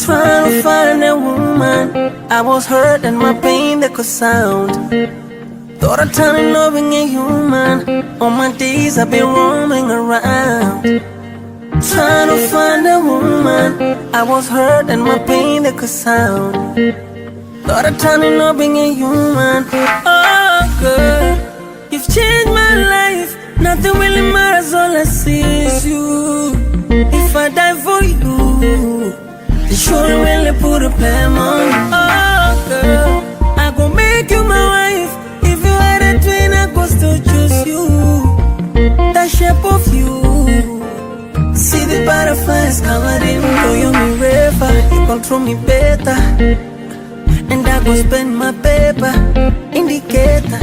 Trying to find a woman. I was hurt and my pain they could sound. Thought I'd turn in loving a human. All my days I've been roaming around, trying to find a woman. I was hurt and my pain they could sound. Thought I'd turn in loving a human. Oh girl, you've changed my life. Nothing really matters, all I see is you. If I die for you, they shouldn't really put a plan on you. Oh girl, I gon' make you my wife. If you had a twin, I could still choose you. That shape of you, see the butterflies covered in Toyomi River. You control me better, and I go spend my paper. Indicator,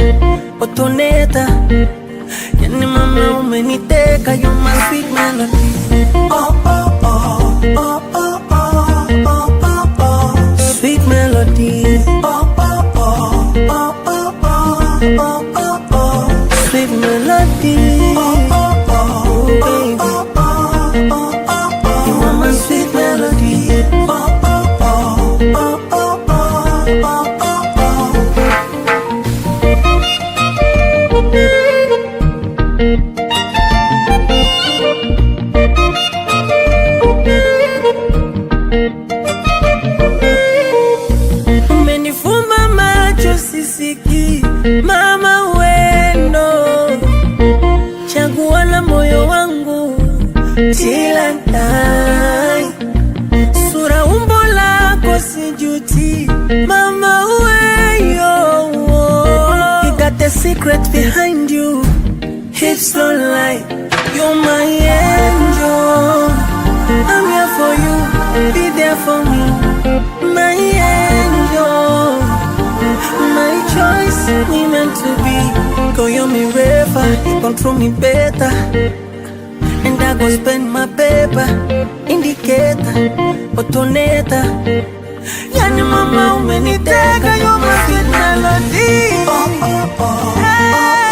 otoneta. Yani mama umeniteka, you're my sweet melody. Oh oh oh, oh oh oh, oh oh oh, sweet melody. Oh oh oh, oh oh oh, oh oh oh, sweet melody. Oh oh oh, baby. Oh oh oh, oh oh, you are my sweet melody. Oh oh oh, oh oh oh, oh oh oh. Umenifumba macho sisiki, mama wendo, chagua la moyo wangu till I die. Sura umbo lako sijuti, mama weyo. You got the secret behind you, hips don't lie. You're my angel, I'm here for you, be there for me. My angel, my choice, we meant to be. Toyomi River, you control me better, and I go spend my paper. Indicator, otoneta. Yani mama umeniteka, you're my sweet melody. Oh oh oh, hey.